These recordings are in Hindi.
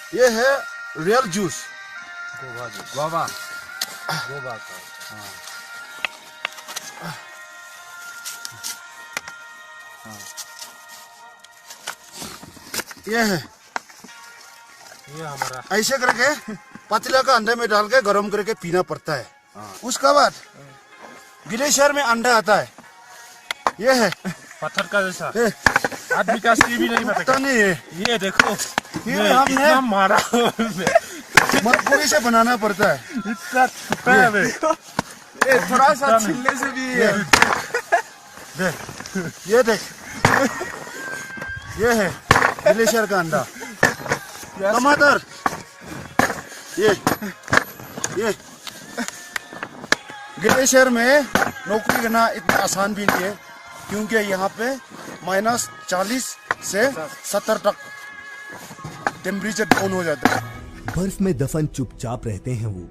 ये है real juice, Goa juice, Goa Goa का। हाँ हाँ, ये है। ये हमारा ऐसे करके पतीला का अंडे में डाल के गर्म करके पीना पड़ता है। हाँ। उसका बाद ग्लेशियर में अंडा आता है। ये है पत्थर का जैसा, ये आदमी का असली भी नहीं पता पता। नहीं है, ये देखो, ये हमने इतना मारा मजबूरी से बनाना पड़ता है। इतना छुपा है बे। ए, थोड़ा सा छिलने से भी ये देख, ये देख, ये है ग्लेशियर का अंडा। टमाटर, ये ग्लेशियर में नौकरी करना इतना आसान भी नहीं है, क्योंकि यहाँ पे -40 से 70 तक टेम्परेचर डाउन हो जाता है। बर्फ में दफन चुपचाप रहते हैं वो,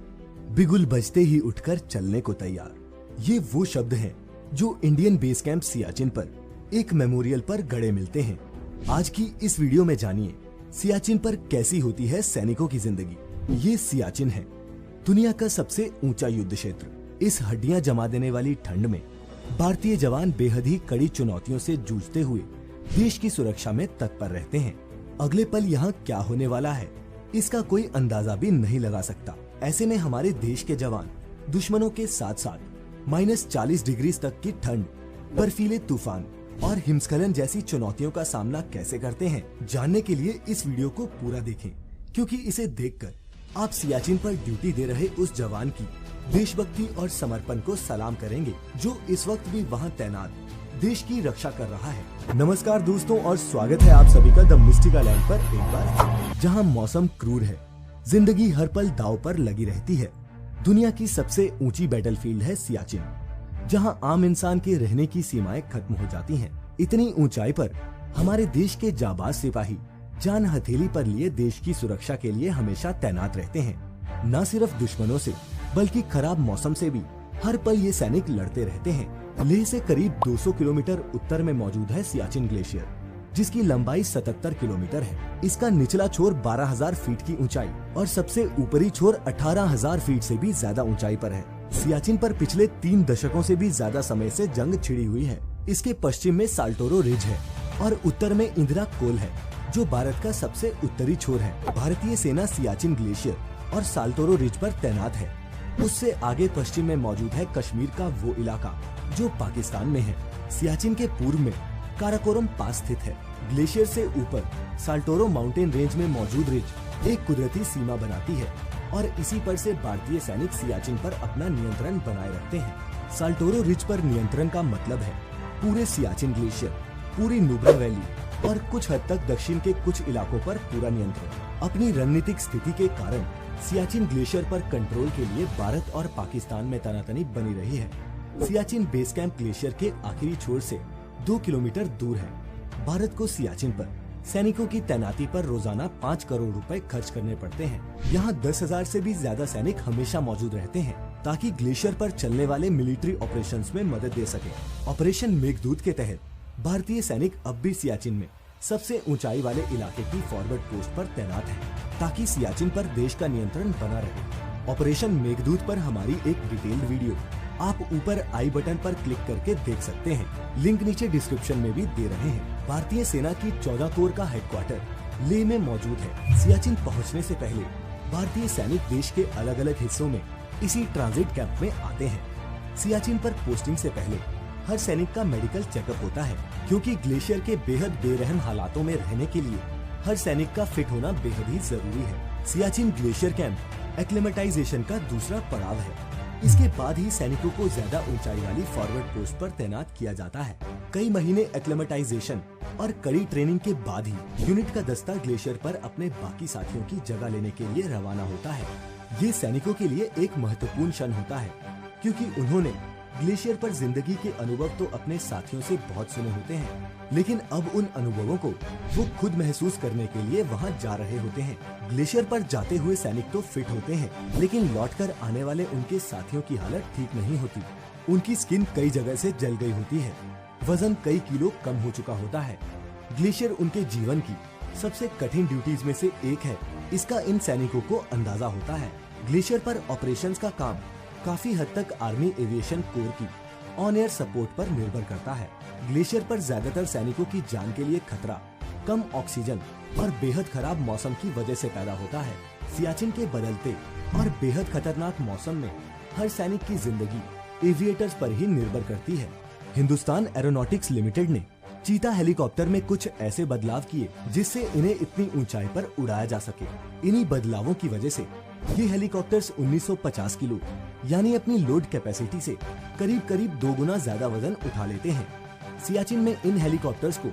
बिगुल बजते ही उठकर चलने को तैयार। ये वो शब्द हैं जो इंडियन बेस कैंप सियाचिन पर एक मेमोरियल पर गड़े मिलते हैं। आज की इस वीडियो में जानिए सियाचिन पर कैसी होती है सैनिकों की जिंदगी। ये सियाचिन है दुनिया का सबसे ऊंचा युद्ध क्षेत्र। इस हड्डियां जमा देने वाली ठंड में भारतीय जवान बेहद ही कड़ी चुनौतियों से जूझते हुए देश की सुरक्षा में तत्पर रहते हैं। अगले पल यहाँ क्या होने वाला है इसका कोई अंदाजा भी नहीं लगा सकता। ऐसे में हमारे देश के जवान दुश्मनों के साथ साथ -40 डिग्री तक की ठंड, बर्फीले तूफान और हिमस्खलन जैसी चुनौतियों का सामना कैसे करते हैं, जानने के लिए इस वीडियो को पूरा देखें, क्योंकि इसे देखकर आप सियाचिन पर ड्यूटी दे रहे उस जवान की देशभक्ति और समर्पण को सलाम करेंगे जो इस वक्त भी वहां तैनात देश की रक्षा कर रहा है। नमस्कार दोस्तों और स्वागत है आप सभी का द मिस्टिका लैंड पर एक बार, जहां मौसम क्रूर है, जिंदगी हर पल दांव पर लगी रहती है। दुनिया की सबसे ऊंची बैटलफील्ड है सियाचिन, जहां आम इंसान के रहने की सीमाएं खत्म हो जाती हैं। इतनी ऊंचाई पर हमारे देश के जाबाज सिपाही जान हथेली पर लिए देश की सुरक्षा के लिए हमेशा तैनात रहते हैं। न सिर्फ दुश्मनों से बल्कि खराब मौसम से भी हर पल ये सैनिक लड़ते रहते हैं। लेह से करीब 200 किलोमीटर उत्तर में मौजूद है सियाचिन ग्लेशियर, जिसकी लंबाई 77 किलोमीटर है। इसका निचला छोर 12,000 फीट की ऊंचाई और सबसे ऊपरी छोर 18,000 फीट से भी ज्यादा ऊंचाई पर है। सियाचिन पर पिछले 3 दशकों से भी ज्यादा समय से जंग छिड़ी हुई है। इसके पश्चिम में साल्टोरो रिज है और उत्तर में इंदिरा कोल है, जो भारत का सबसे उत्तरी छोर है। भारतीय सेना सियाचिन ग्लेशियर और साल्टोरो रिज पर तैनात है। उससे आगे पश्चिम में मौजूद है कश्मीर का वो इलाका जो पाकिस्तान में है। सियाचिन के पूर्व में काराकोरम पास स्थित है। ग्लेशियर से ऊपर साल्टोरो माउंटेन रेंज में मौजूद रिज एक कुदरती सीमा बनाती है और इसी पर से भारतीय सैनिक सियाचिन पर अपना नियंत्रण बनाए रखते हैं। साल्टोरो रिज पर नियंत्रण का मतलब है पूरे सियाचिन ग्लेशियर, पूरी नुब्रा वैली और कुछ हद तक दक्षिण के कुछ इलाकों पर पूरा नियंत्रण। अपनी रणनीतिक स्थिति के कारण सियाचिन ग्लेशियर पर कंट्रोल के लिए भारत और पाकिस्तान में तनातनी बनी रही है। सियाचिन बेस कैंप ग्लेशियर के आखिरी छोर से 2 किलोमीटर दूर है। भारत को सियाचिन पर सैनिकों की तैनाती पर रोजाना 5 करोड़ रुपए खर्च करने पड़ते हैं। यहाँ 10,000 से भी ज्यादा सैनिक हमेशा मौजूद रहते हैं ताकि ग्लेशियर पर चलने वाले मिलिट्री ऑपरेशंस में मदद दे सके। ऑपरेशन मेघदूत के तहत भारतीय सैनिक अब भी सियाचिन में सबसे ऊंचाई वाले इलाके की फॉरवर्ड पोस्ट पर तैनात हैं, ताकि सियाचिन पर देश का नियंत्रण बना रहे। ऑपरेशन मेघदूत पर हमारी एक डिटेल्ड वीडियो आप ऊपर आई बटन पर क्लिक करके देख सकते हैं। लिंक नीचे डिस्क्रिप्शन में भी दे रहे हैं। भारतीय सेना की 14 कोर का हेडक्वार्टर लेह में मौजूद है। सियाचिन पहुंचने से पहले भारतीय सैनिक देश के अलग अलग हिस्सों में इसी ट्रांजिट कैंप में आते हैं। सियाचिन पर पोस्टिंग से पहले हर सैनिक का मेडिकल चेकअप होता है, क्योंकि ग्लेशियर के बेहद बेरहम हालातों में रहने के लिए हर सैनिक का फिट होना बेहद ही जरूरी है। सियाचिन ग्लेशियर कैंप एक्लेमेटाइजेशन का दूसरा पड़ाव है। इसके बाद ही सैनिकों को ज्यादा ऊंचाई वाली फॉरवर्ड पोस्ट पर तैनात किया जाता है। कई महीने एक्लेमेटाइजेशन और कड़ी ट्रेनिंग के बाद ही यूनिट का दस्ता ग्लेशियर पर अपने बाकी साथियों की जगह लेने के लिए रवाना होता है। ये सैनिकों के लिए एक महत्वपूर्ण क्षण होता है, क्योंकि उन्होंने ग्लेशियर पर जिंदगी के अनुभव तो अपने साथियों से बहुत सुने होते हैं, लेकिन अब उन अनुभवों को वो खुद महसूस करने के लिए वहाँ जा रहे होते हैं। ग्लेशियर पर जाते हुए सैनिक तो फिट होते हैं, लेकिन लौटकर आने वाले उनके साथियों की हालत ठीक नहीं होती। उनकी स्किन कई जगह से जल गई होती है, वजन कई किलो कम हो चुका होता है। ग्लेशियर उनके जीवन की सबसे कठिन ड्यूटीज में से एक है, इसका इन सैनिकों को अंदाजा होता है। ग्लेशियर पर ऑपरेशंस का काम काफी हद तक आर्मी एविएशन कोर की ऑन एयर सपोर्ट पर निर्भर करता है। ग्लेशियर पर ज्यादातर सैनिकों की जान के लिए खतरा कम ऑक्सीजन और बेहद खराब मौसम की वजह से पैदा होता है। सियाचिन के बदलते और बेहद खतरनाक मौसम में हर सैनिक की जिंदगी एविएटर्स पर ही निर्भर करती है। हिंदुस्तान एरोनॉटिक्स लिमिटेड ने चीता हेलीकॉप्टर में कुछ ऐसे बदलाव किए जिससे इन्हें इतनी ऊंचाई पर उड़ाया जा सके। इन्हीं बदलावों की वजह से ये हेलीकॉप्टर्स 1950 किलो यानी अपनी लोड कैपेसिटी से करीब 2 गुना ज्यादा वजन उठा लेते हैं। सियाचिन में इन हेलीकॉप्टर्स को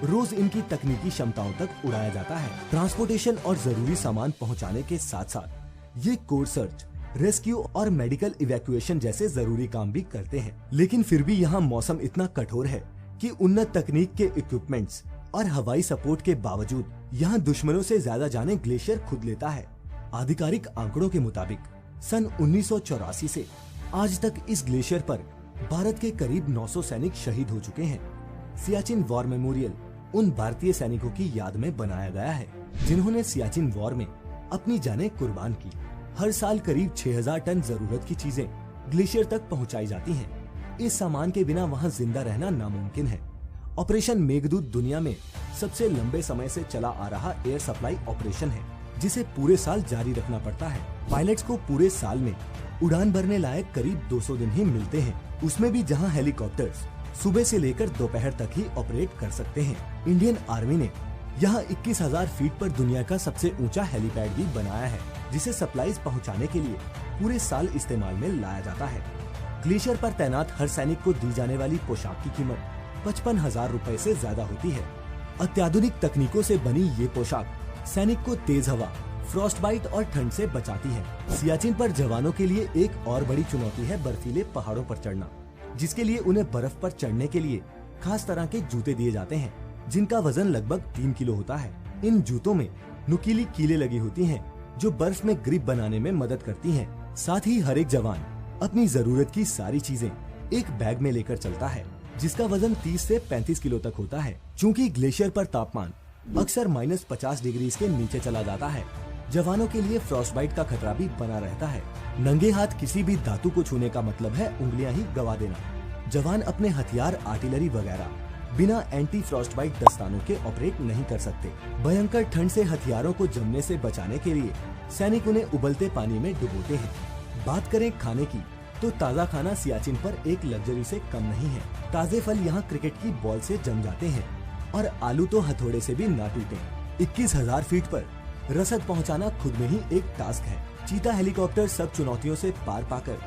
रोज इनकी तकनीकी क्षमताओं तक उड़ाया जाता है। ट्रांसपोर्टेशन और जरूरी सामान पहुंचाने के साथ साथ ये कोर सर्च, रेस्क्यू और मेडिकल इवैक्यूएशन जैसे जरूरी काम भी करते हैं। लेकिन फिर भी यहाँ मौसम इतना कठोर है कि उन्नत तकनीक के इक्विपमेंट्स और हवाई सपोर्ट के बावजूद यहाँ दुश्मनों से ज्यादा जानें ग्लेशियर खुद लेता है। आधिकारिक आंकड़ों के मुताबिक सन 1984 से आज तक इस ग्लेशियर पर भारत के करीब 900 सैनिक शहीद हो चुके हैं। सियाचिन वॉर मेमोरियल उन भारतीय सैनिकों की याद में बनाया गया है जिन्होंने सियाचिन वॉर में अपनी जानें कुर्बान की। हर साल करीब 6000 टन जरूरत की चीजें ग्लेशियर तक पहुंचाई जाती हैं। इस सामान के बिना वहां जिंदा रहना नामुमकिन है। ऑपरेशन मेघदूत दुनिया में सबसे लंबे समय से चला आ रहा एयर सप्लाई ऑपरेशन है जिसे पूरे साल जारी रखना पड़ता है। पायलट्स को पूरे साल में उड़ान भरने लायक करीब 200 दिन ही मिलते हैं, उसमें भी जहां हेलीकॉप्टर्स सुबह से लेकर दोपहर तक ही ऑपरेट कर सकते हैं। इंडियन आर्मी ने यहाँ 21,000 फीट पर दुनिया का सबसे ऊंचा हेलीपैड भी बनाया है जिसे सप्लाईज पहुँचाने के लिए पूरे साल इस्तेमाल में लाया जाता है। ग्लेशियर पर तैनात हर सैनिक को दी जाने वाली पोशाक की कीमत 55,000 रुपए से ज्यादा होती है। अत्याधुनिक तकनीकों से बनी ये पोशाक सैनिक को तेज हवा, फ्रॉस्ट बाइट और ठंड से बचाती है। सियाचिन पर जवानों के लिए एक और बड़ी चुनौती है बर्फीले पहाड़ों पर चढ़ना, जिसके लिए उन्हें बर्फ पर चढ़ने के लिए खास तरह के जूते दिए जाते हैं जिनका वजन लगभग 3 किलो होता है। इन जूतों में नुकीली कीलें लगी होती हैं जो बर्फ में ग्रिप बनाने में मदद करती हैं। साथ ही हर एक जवान अपनी जरूरत की सारी चीजें एक बैग में लेकर चलता है जिसका वजन 30 से 35 किलो तक होता है। चूँकि ग्लेशियर पर तापमान अक्सर -50 डिग्री के नीचे चला जाता है, जवानों के लिए फ्रॉस्ट बाइट का खतरा भी बना रहता है। नंगे हाथ किसी भी धातु को छूने का मतलब है उंगलियां ही गवा देना। जवान अपने हथियार, आर्टिलरी वगैरह बिना एंटी फ्रॉस्ट बाइट दस्तानों के ऑपरेट नहीं कर सकते। भयंकर ठंड से हथियारों को जमने से बचाने के लिए सैनिक उन्हें उबलते पानी में डुबोते हैं। बात करें खाने की तो ताज़ा खाना सियाचिन पर एक लग्जरी से कम नहीं है। ताज़े फल यहाँ क्रिकेट की बॉल से जम जाते हैं और आलू तो हथौड़े से भी ना टूटे। 21,000 फीट पर रसद पहुँचाना खुद में ही एक टास्क है। चीता हेलीकॉप्टर सब चुनौतियों से पार पाकर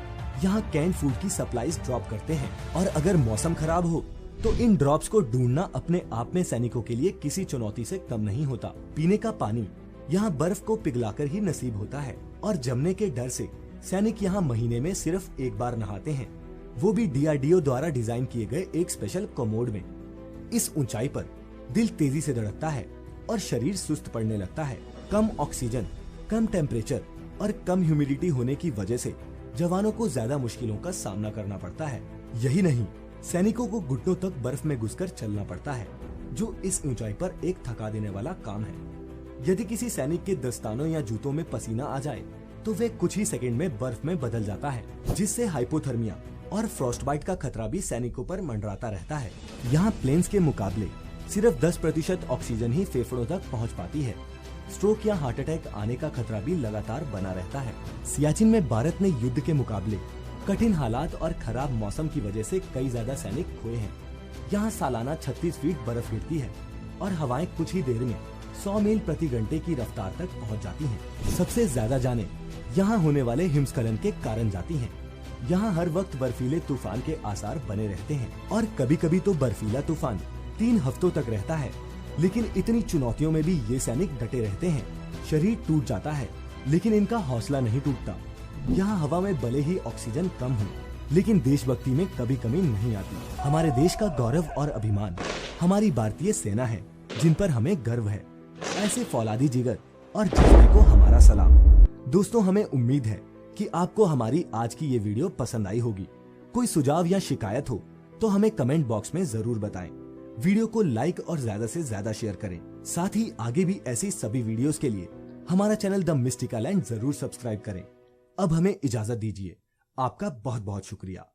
यहाँ कैंड फूड की सप्लाईज ड्रॉप करते हैं और अगर मौसम खराब हो तो इन ड्रॉप्स को ढूंढना अपने आप में सैनिकों के लिए किसी चुनौती से कम नहीं होता। पीने का पानी यहाँ बर्फ को पिघलाकर ही नसीब होता है और जमने के डर से सैनिक यहाँ महीने में सिर्फ एक बार नहाते हैं, वो भी DRDO द्वारा डिजाइन किए गए एक स्पेशल कोमोड में। इस ऊंचाई पर दिल तेजी से धड़कता है और शरीर सुस्त पड़ने लगता है। कम ऑक्सीजन, कम टेम्परेचर और कम ह्यूमिडिटी होने की वजह से जवानों को ज्यादा मुश्किलों का सामना करना पड़ता है। यही नहीं, सैनिकों को घुटनों तक बर्फ में घुसकर चलना पड़ता है, जो इस ऊंचाई पर एक थका देने वाला काम है। यदि किसी सैनिक के दस्तानों या जूतों में पसीना आ जाए तो वे कुछ ही सेकंड में बर्फ में बदल जाता है, जिससे हाइपोथर्मिया और फ्रॉस्ट बाइट का खतरा भी सैनिकों पर मंडराता रहता है। यहाँ प्लेन्स के मुकाबले सिर्फ 10% ऑक्सीजन ही फेफड़ों तक पहुँच पाती है। स्ट्रोक या हार्ट अटैक आने का खतरा भी लगातार बना रहता है। सियाचिन में भारत ने युद्ध के मुकाबले कठिन हालात और खराब मौसम की वजह से कई ज्यादा सैनिक खोए हैं। यहाँ सालाना 36 फीट बर्फ गिरती है और हवाएं कुछ ही देर में 100 मील प्रति घंटे की रफ्तार तक पहुँच जाती हैं। सबसे ज्यादा जाने यहाँ होने वाले हिमस्खलन के कारण जाती हैं। यहाँ हर वक्त बर्फीले तूफान के आसार बने रहते हैं और कभी कभी तो बर्फीला तूफान 3 हफ्तों तक रहता है। लेकिन इतनी चुनौतियों में भी ये सैनिक डटे रहते हैं। शरीर टूट जाता है लेकिन इनका हौसला नहीं टूटता। यहाँ हवा में भले ही ऑक्सीजन कम हो लेकिन देशभक्ति में कभी कमी नहीं आती। हमारे देश का गौरव और अभिमान हमारी भारतीय सेना है, जिन पर हमें गर्व है। ऐसे फौलादी जिगर और जज्बे को हमारा सलाम। दोस्तों, हमें उम्मीद है कि आपको हमारी आज की ये वीडियो पसंद आई होगी। कोई सुझाव या शिकायत हो तो हमें कमेंट बॉक्स में जरूर बताएं। वीडियो को लाइक और ज्यादा से ज्यादा शेयर करें। साथ ही आगे भी ऐसी सभी वीडियोस के लिए हमारा चैनल द मिस्टिकल लैंड जरूर सब्सक्राइब करें। अब हमें इजाजत दीजिए। आपका बहुत बहुत शुक्रिया।